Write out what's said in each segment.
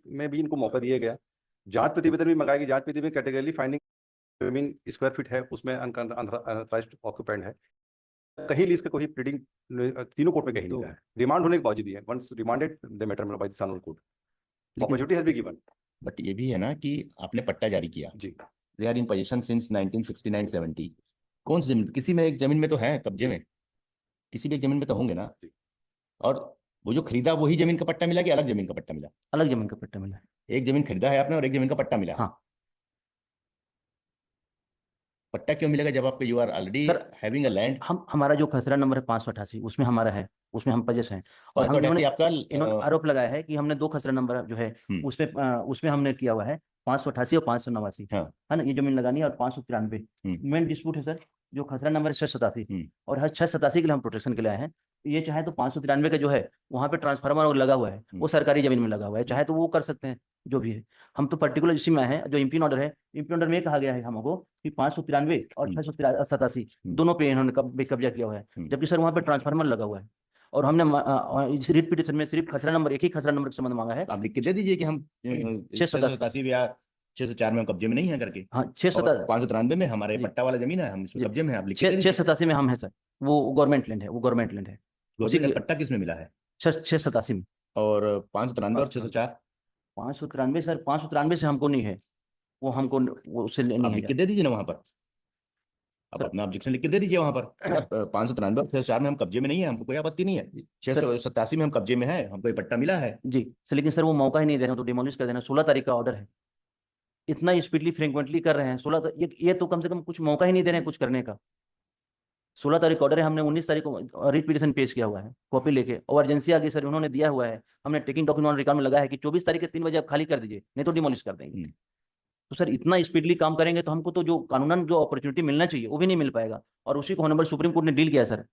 में भी इनको मौका दिया गया। जांच प्रतिवेदन भी मंगाई गई। जांच प्रतिवेदन कैटेगरी फाइंडिंग जमीन स्क्वायर फीट है, उसमें अनऑथराइज्ड ऑक्यूपेंट है। कहीं लीज का कोई प्लीडिंग तीनों कोर्ट में कहीं नहीं मिला है। रिमांड होने के बावजूद भी है। Once remanded the matter by the सानोल court, opportunity has been given. But ये भी है ना कि आपने पट्टा जारी किया जी, they are in position since 1969-70। कौन सी जमीन, किसी में एक जमीन में तो है कब्जे में, किसी भी एक जमीन में तो होंगे ना। और वो जो खरीदा वही जमीन का पट्टा मिला कि अलग जमीन का पट्टा मिला? अलग जमीन का पट्टा मिला। एक जमीन खरीदा है आपने और एक जमीन का पट्टा मिला है। हाँ। पट्टा क्यों मिलेगा जब आपको you are already having a land? हमारा जो खसरा नंबर है 588 उसमें हमारा है, उसमें हम पजेस हैं। और हम इन्होंने आरोप लगाया है कि हमने 2 खसरा नंबर जो है उसमें हमने किया हुआ है 588 और 589 है ना, ये जमीन लगानी है। और 593 मेन डिस्प्यूट है सर, जो खसरा नंबर है 687 और हर 687 के लिए हम प्रोटेक्शन के लिए आए हैं। ये चाहे तो 593 का जो है वहाँ पे ट्रांसफार्मर लगा हुआ है, वो सरकारी जमीन में लगा हुआ है, चाहे तो वो कर सकते हैं जो भी है। हम तो पर्टिकुलर इसी में आए हैं। जो इम्पीन ऑर्डर है, इम्पीन ऑर्डर में कहा गया है हमको कि 593 और 687 दोनों पे इन्होंने कब्जा किया हुआ है, जबकि सर वहाँ पे ट्रांसफार्मर लगा हुआ है। और हमने इस रिट पिटिशन में सिर्फ खसरा नंबर, एक ही खसरा नंबर के संबंध मांगा है। आप लिख के दे दीजिए कि हम 687 या 604 में कब्जे में नहीं है करके। हाँ, 593 में हमारे पट्टा वाला जमीन है, हम इसमें कब्जे में है। आप लिख के 687 में हम है सर, वो गवर्नमेंट लैंड है, वो गवर्नमेंट लैंड है। उसी का पट्टा किस में मिला है? 687 में। और 593 और 604? 593 सर, 593 से हमको नहीं है, वो हमको वो उससे नहीं है। लिख के दे दीजिए ना वहाँ पर, आप अपना ऑब्जेक्शन लिख के दे दीजिए वहाँ पर। 593 और 604 में हम कब्जे में नहीं है, हमको कोई आपत्ति नहीं है। 687 में हम कब्जे में है, हमको ये पट्टा मिला है जी सर। लेकिन सर वो मौका ही नहीं दे रहे हैं, तो डिमोलिश कर देना। 16 तारीख का ऑर्डर है, इतना स्पीडली फ्रिक्वेंटली कर रहे हैं। 16 ये तो कम से कम कुछ मौका ही नहीं दे रहे हैं कुछ करने का। 16 तारीख ऑर्डर है, हमने 19 तारीख को रिट पिटिशन पेश किया हुआ है कॉपी लेके, और एजेंसी आगे सर उन्होंने दिया हुआ है। हमने टेकिंग डॉक्यूमेंट रिकॉर्ड में लगाया है कि 24 तारीख के 3 बजे आप खाली कर दीजिए, नहीं तो डिमोलिश कर देंगे। तो सर इतना स्पीडली काम करेंगे तो हमको तो जो कानूनन जो अपॉर्चुनिटी मिलना चाहिए वो भी नहीं मिल पाएगा। और उसी को ऑनरेबल सुप्रीम कोर्ट ने डील किया सर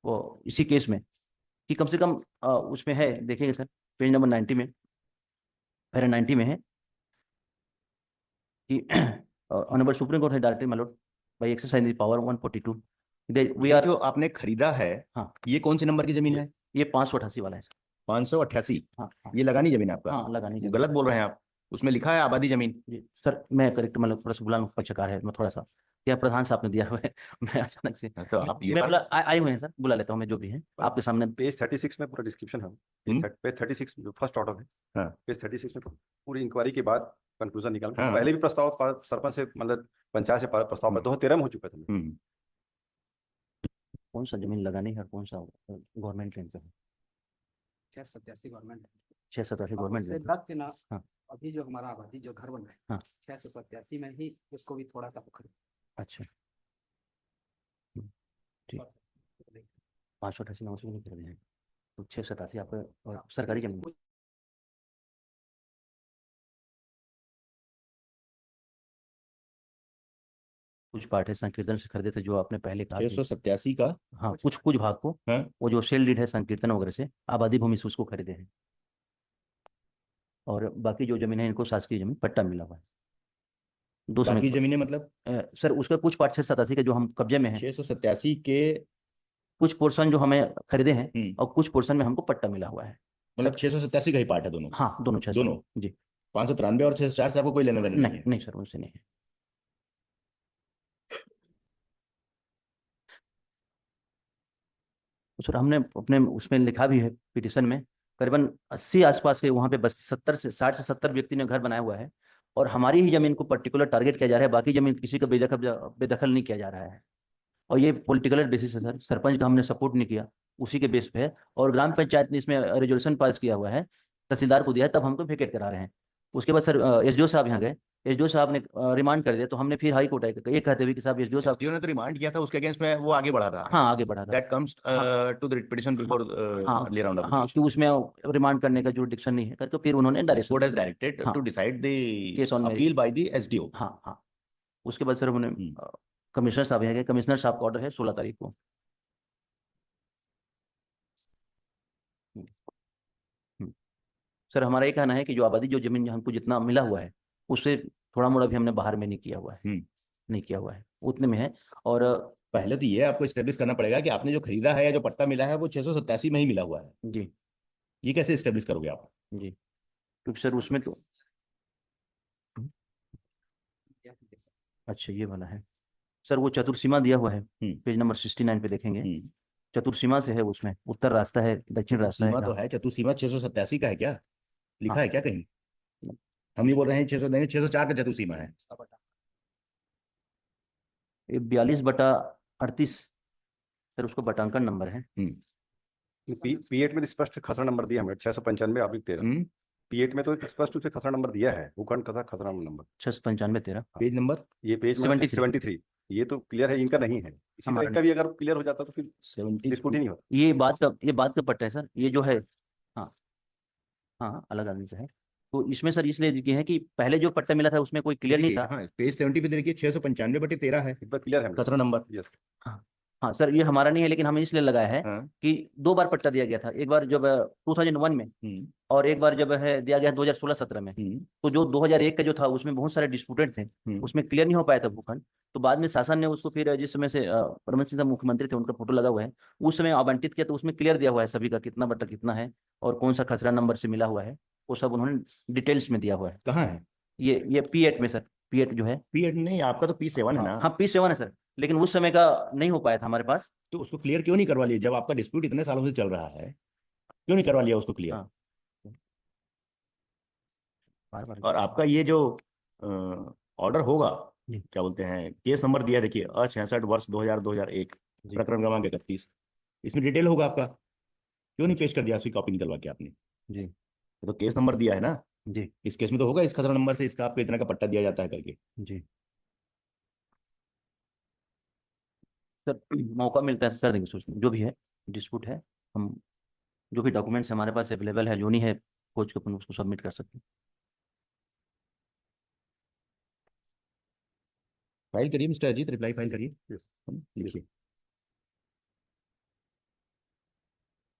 वो इसी केस में, कि कम से कम उसमें है, देखिएगा सर पेज नंबर 90 में, पैरा 90 में है कि ऑनरेबल सुप्रीम कोर्ट है directed my lord by exercising the power 142 we are. जो आपने खरीदा है, हाँ, ये कौन से नंबर की जमीन है? ये 588 वाला है सर। 588? हाँ, ये लगानी जमीन आपका? हाँ, लगानी जमीन। गलत बोल रहे हैं आप, उसमें लिखा है आबादी जमीन। जी सर, मैं करेक्ट, मतलब थोड़ा सा बुला पक्षकार है मैं थोड़ा सा, क्या प्रधान साहब ने दिया हुआ है मैं अचानक से तो आप ये मैं आए हुए हैं सर, बुला लेता हूँ मैं जो भी है आपके सामने। पेज 36 में पूरा डिस्क्रिप्शन है। पेज 36 जो फर्स्ट ऑर्डर है, पेज 36 में पूरी इंक्वायरी के बाद कंक्लूजन निकाल। पहले भी प्रस्ताव सरपंच से, मतलब पंचायत से प्रस्ताव 2013 में हो चुका था। कौन सा जमीन लगानी है और कौन सा गवर्नमेंट लैंड है? 687 गवर्नमेंट है, 687 गवर्नमेंट लैंड। लग के ना। हाँ, अभी जो हमारा आबादी जो घर बन रहा है 687 में ही, उसको भी थोड़ा सा पकड़। अच्छा, ठीक। 588 में नहीं कर रहे हैं तो 687 आपका सरकारी जमीन। कुछ पार्ट है संकीर्तन से खरीदे थे जो आपने पहले कहा 687 का। हाँ, कुछ भाग को वो जो सेल डीड है संकीर्तन वगैरह से आबादी भूमि से उसको खरीदे हैं, और बाकी जो जमीन है इनको शासकीय जमीन पट्टा मिला हुआ है। बाकी जमीनें मतलब सर उसका कुछ पार्ट 687 के जो हम कब्जे में है, 687 के कुछ पोर्शन जो हमें खरीदे हैं और कुछ पोर्शन में हमको पट्टा मिला हुआ है। मतलब 687 का ही पार्ट है दोनों? हाँ, दोनों जी। 593 और 604 से आपको कोई लेना देना नहीं? नहीं सर, उनसे नहीं है। सर हमने अपने उसमें लिखा भी है पिटिशन में, करीबन 80 आसपास के वहाँ पे बस 60 से 70 व्यक्ति ने घर बनाया हुआ है, और हमारी ही जमीन को पर्टिकुलर टारगेट किया जा रहा है, बाकी जमीन किसी का बेदखल नहीं किया जा रहा है। और ये पॉलिटिकल डिसीजन है सर, सरपंच का हमने सपोर्ट नहीं किया, उसी के बेस पे है। और ग्राम पंचायत ने इसमें रेजोल्यूशन पास किया हुआ है, तहसीलदार को दिया है, तब हमको वेकेट करा रहे हैं। उसके बाद सर एसडीओ साहब यहाँ गए, एसडीओ साहब ने रिमांड कर दिया, तो हमने फिर हाई कोर्ट ये कहते हुए कि साहब एसडीओ साहब ने तो रिमांड किया था, उसके अगेंस्ट में वो आगे बढ़ा था। हाँ, आगे बढ़ा था। That comes to the petition before early round of. हाँ, कि उसमें रिमांड करने का जुरिडिक्शन नहीं है, तो फिर उन्होंने directed to decide the case on appeal by the SDO. हाँ। उसके बाद सर उन्होंने कमिश्नर साहब यहाँ गए, कमिश्नर साहब का ऑर्डर है 16 तारीख को। सर हमारा ये कहना है कि जो आबादी जो जमीन हमको जितना मिला हुआ है उससे थोड़ा मोड़ा भी हमने बाहर में नहीं किया हुआ है, नहीं किया हुआ है, उतने में है। और पहले तो ये आपको एस्टेब्लिश करना पड़ेगा कि आपने जो खरीदा है या जो पट्टा मिला है वो 687 में ही मिला हुआ है। जी। ये कैसे एस्टेब्लिश करोगे आप? जी, क्योंकि सर उसमें तो क्या है सर? अच्छा ये वाला है सर, वो चतुर्सीमा दिया हुआ है, पेज नंबर 69 पे देखेंगे। चतुर्सीमा से है, उसमें उत्तर रास्ता है, दक्षिण रास्ता है। चतुर्सीमा तो है, चतुर्सीमा 687 का है क्या, लिखा हाँ। है क्या कहीं? हम ये बोल रहे हैं 600 नहीं, 604 का चतुर्सीमा है। उसका बटा ये 42/38 सर, उसको बटांकन नंबर है। P8 में तो स्पष्ट खसरा नंबर दिया हमें 695/13। P8 में तो स्पष्ट रूप से खसरा नंबर दिया है, भूखंड खसरा खसरा नंबर 695/13 पेज नंबर, ये पेज नंबर 73। ये तो क्लियर है, इनका नहीं है। इसी तरह इनका भी अगर क्लियर हो जाता तो फिर 70 डिस्प्यूट ही नहीं होता। ये बात का पट्टा है सर, ये जो है। हाँ हाँ, अलग आदमी का है। तो इसमें सर इसलिए देखिए है कि पहले जो पट्टा मिला था उसमें कोई क्लियर नहीं था। हाँ, पेज 70 पे देखिए 695/13 है इस बार क्लियर है खसरा नंबर। यस। हाँ हाँ सर, ये हमारा नहीं है, लेकिन हमें इसलिए लगाया है हाँ। कि 2 बार पट्टा दिया गया था, एक बार जब 2001 में और एक बार जब है दिया गया 2016-17 में। तो जो 2001 का जो था उसमें बहुत सारे डिस्प्यूटेड थे, उसमें क्लियर नहीं हो पाया था भूखंड। तो बाद में शासन ने उसको फिर, जिस समय से परमत सिंह साहब मुख्यमंत्री थे, उनका फोटो लगा हुआ है, उस समय आवंटित किया, तो उसमें क्लियर दिया हुआ है सभी का कितना बट्टा कितना है और कौन सा खसरा नंबर से मिला हुआ है, वो सब उन्होंने डिटेल्स में दिया हुआ है। कहाँ है? ये P8 में सर, P8 जो है। P8 नहीं, आपका तो P7 है ना। हाँ P7 है सर, लेकिन उस समय का नहीं हो पाया था हमारे पास। तो उसको क्लियर क्यों नहीं करवा लिया जब आपका डिस्प्यूट इतने सालों से चल रहा है? क्यों नहीं करवा लिया उसको क्लियर? हाँ बार और आपका ये जो ऑर्डर होगा, जी क्या बोलते हैं, केस नंबर दिया देखिए, 66 वर्ष 2001 जी प्रकरण क्रमांक 31, इसमें डिटेल होगा आपका। क्यों नहीं पेश कर दिया उसकी कॉपी निकलवा के आपने? जी तो केस नंबर दिया है ना, जी इस केस में तो होगा, इस खसरा नंबर से इसका आपको इतना का पट्टा दिया जाता है करके। जी सर, मौका मिलता है कर देंगे, सोचने जो भी है डिस्प्यूट है, हम जो भी डॉक्यूमेंट्स हमारे पास अवेलेबल है, जो नहीं है खोज के अपन उसको सबमिट कर सकते हैं। फाइल करिए मिस्टर अजीत, रिप्लाई फाइल करिए, लिखिए।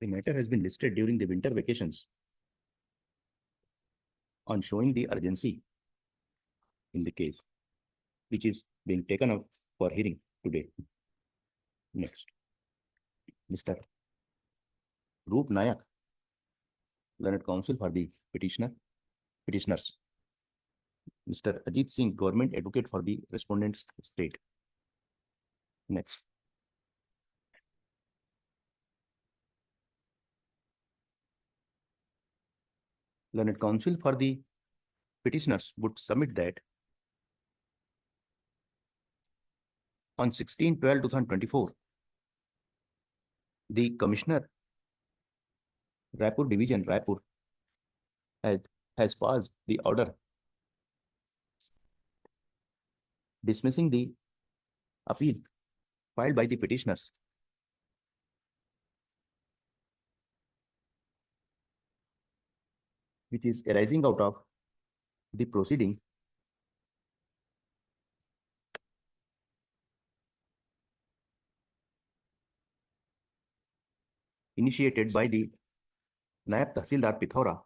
The matter has been listed during the winter vacations on showing the urgency in the case, which is being taken up for hearing today. Next, Mr. Roop Nayak, learned counsel for the petitioners. Mr. Ajit Singh, government advocate for the respondents state. Next. Learned counsel for the petitioners would submit that on 16/12/2024, the Commissioner, Raipur Division, Raipur, has passed the order dismissing the appeal filed by the petitioners, which is arising out of the proceeding initiated by the Nayab Tahsildar Pithora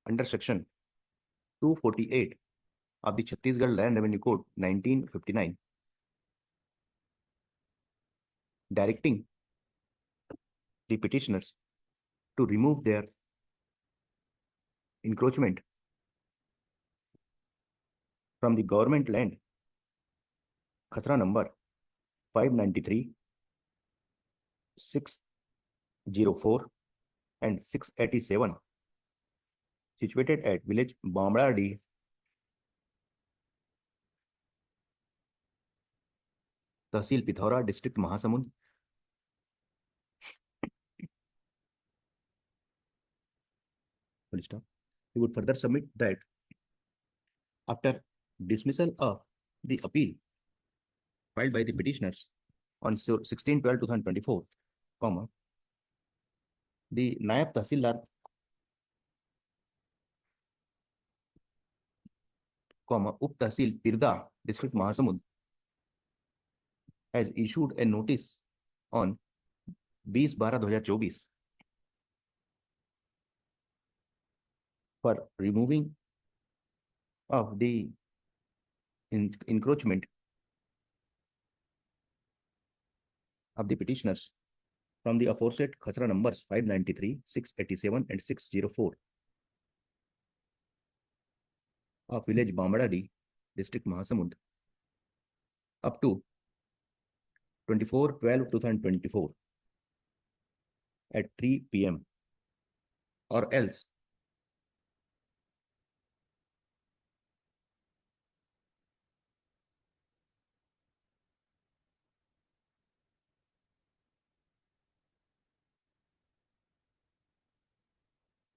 under section 248 of the Chhattisgarh Land Revenue Code 1959, directing the petitioners to remove their encroachment from the government land khasra number 593, 604 and 687 situated at village Bamradi, Tahsil Pithora, district Mahasamund. He would further submit that after dismissal of the appeal filed by the petitioners on 16/12/2024, the Nayab Tahsildar, Up Tahsil Pirda, district Mahasamund, has issued a notice on 20/12/2024 for removing of the encroachment of the petitioners from the aforesaid khachra numbers 593, 687 and 604 of village Bambaladi, district Mahasamund, up to 24/12/2024 at 3 p.m. or else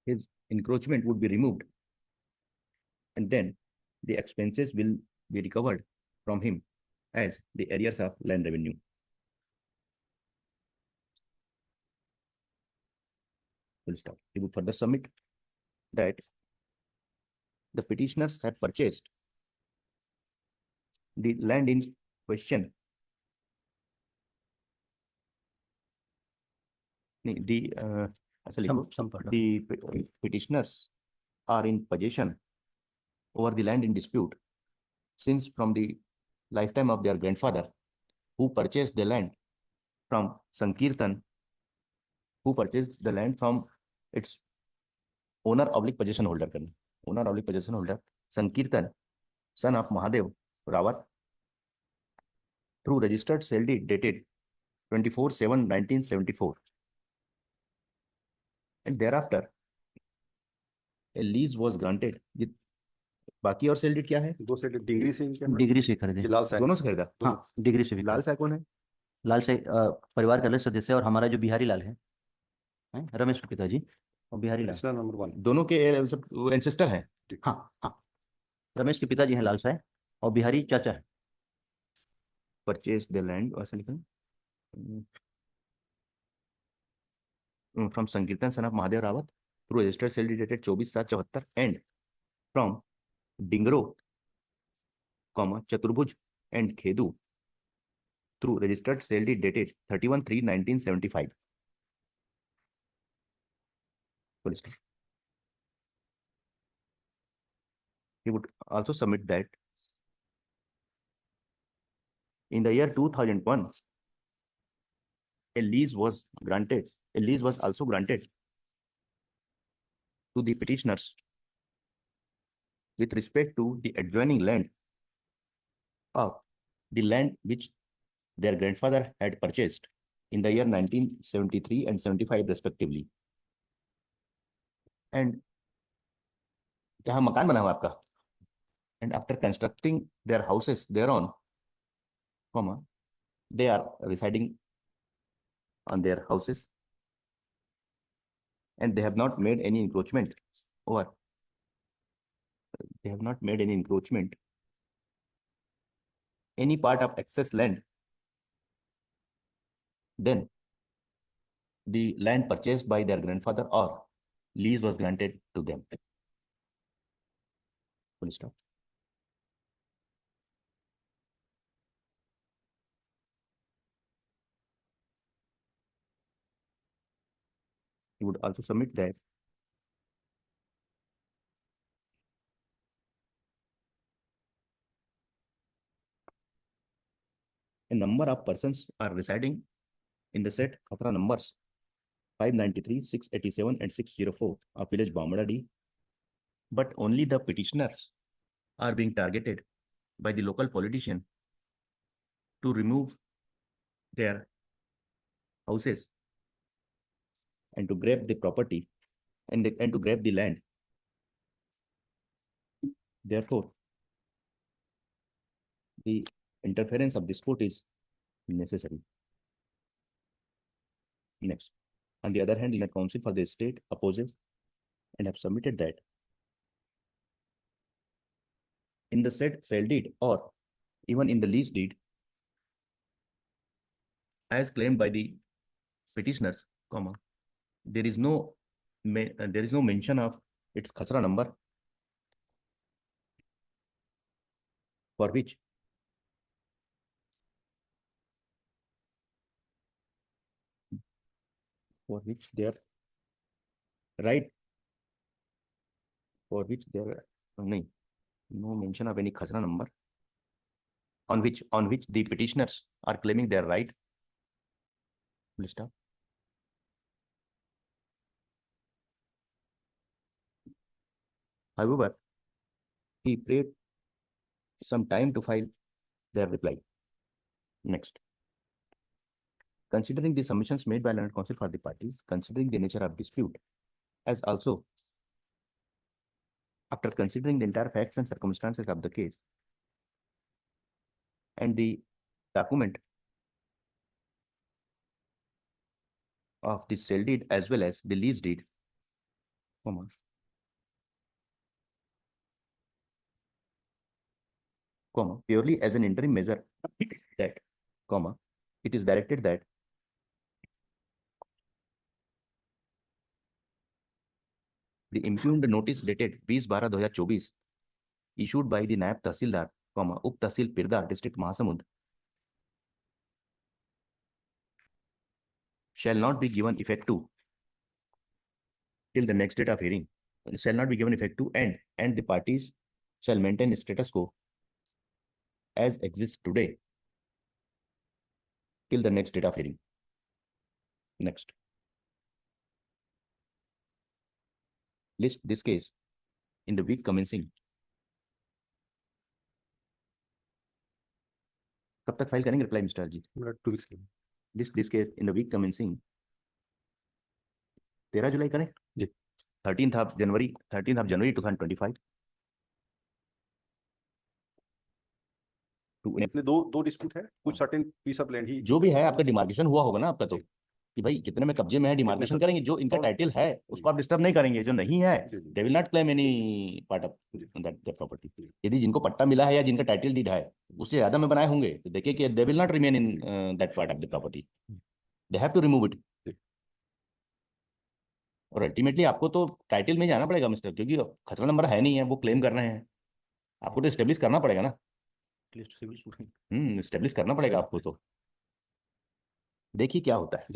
his encroachment would be removed, and then the expenses will be recovered from him as the arrears of land revenue. Full stop. He would further submit that the petitioners had purchased the land in question. The petitioners are in possession over the land in dispute since from the lifetime of their grandfather, who purchased the land from Sankirtan, who purchased the land from its owner/possession holder, Sankirtan, son of Mahadev Rawat, through registered sale deed dated 24/7/1974, and thereafter a lease was granted. बाकी और sale deed क्या है? दो sale deed degree से degree से खरीदे, लाल साहब दोनों से खरीदा। हाँ डिग्री से भी। लाल साहब कौन है? लाल साहब परिवार का अलग सदस्य और हमारा जो बिहारी लाल है, रमेश के पिताजी और बिहारी लाल नंबर 1 दोनों के एंसेस्टर हैं। हाँ हाँ, रमेश के पिताजी हैं लाल साहब और बिहारी चाचा है। परचेज द लैंड ऐसा लिखा from Sankirtan son of Mahadev Rawat through registered sale deed dated 24/7/74 and from Dingro Chaturbhuj and Khedu through registered sale deed dated 31/3/1975. He would also submit that in the year 2001, a lease was also granted to the petitioners with respect to the adjoining land of the land which their grandfather had purchased in the year 1973 and 75 respectively. And जहाँ मकान बना हुआ आपका, and after constructing their houses thereon, they are residing on their houses and they have not made any encroachment over. They have not made any encroachment any part of excess land. Then the land purchased by their grandfather or lease was granted to them. Full stop. He would also submit that a number of persons are residing in the set khatra numbers 593, 687 and 604 of village Bambaladi, but only the petitioners are being targeted by the local politician to remove their houses and to grab the property and to grab the land. Therefore, the interference of this court is necessary. Next, on the other hand, the counsel for the state opposes and have submitted that in the said sale deed or even in the lease deed, as claimed by the petitioners, there is no mention of its khasra number, for which their right, for which there no mention of any khasra number on which the petitioners are claiming their right. Full stop. However, he prayed some time to file their reply. Next. Considering the submissions made by learned counsel for the parties, considering the nature of dispute, as also after considering the entire facts and circumstances of the case and the document of the sale deed as well as the lease deed, purely as an interim measure that, it is directed that the impugned notice dated 20/12/2024 issued by the Nayab Tahsildar, Up Tahsil Pirda, District Mahasamud, shall not be given effect to till the next date of hearing, shall not be given effect to, and the parties shall maintain status quo as exists today till the next date of hearing. Next. List this case in the week commencing. कब तक file करेंगे reply mister जी? 2 weeks के लिए। List this case in the week commencing 13 जुलाई करें जी। 13th of January 2025 इसमें दो dispute है, कुछ सर्टेन पीस ऑफ लैंड ही जो भी है आपका डिमार्केशन हुआ होगा ना आपका, तो कि भाई कितने में कब्जे में है डिमार्केशन करेंगे, जो इनका टाइटल है उसको आप डिस्टर्ब नहीं करेंगे, जो नहीं है दे will not claim any part of that property. यदि जिनको पट्टा मिला है या जिनका टाइटल डीड है उससे ज्यादा में बनाए होंगे तो देखिए कि they will not remain in that part of the property, they have to remove it. और अल्टीमेटली आपको तो टाइटल में जाना पड़ेगा मिस्टर, क्योंकि खसरा नंबर है नहीं है, वो क्लेम कर रहे हैं, आपको तो स्टेब्लिश करना पड़ेगा ना। स्टेब्लिश करना पड़ेगा आपको, तो देखिए क्या होता है।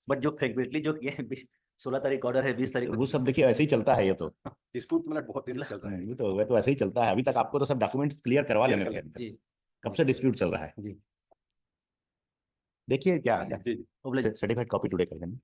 बट जो फ्रेक्वेंटली जो 16 तारीख ऑर्डर है, 20 तारीख वो सब देखिए ऐसे ही चलता है, ये तो डिस्प्यूट मतलब बहुत तेजी से चलता है। वो तो ऐसे ही चलता है। अभी तक आपको तो सब डॉक्यूमेंट्स क्लियर करवा लेने थे, कब से डिस्प्यूट चल रहा है जी। देखिए क्या सर्टिफाइड कॉपी टुडे कर देंगे।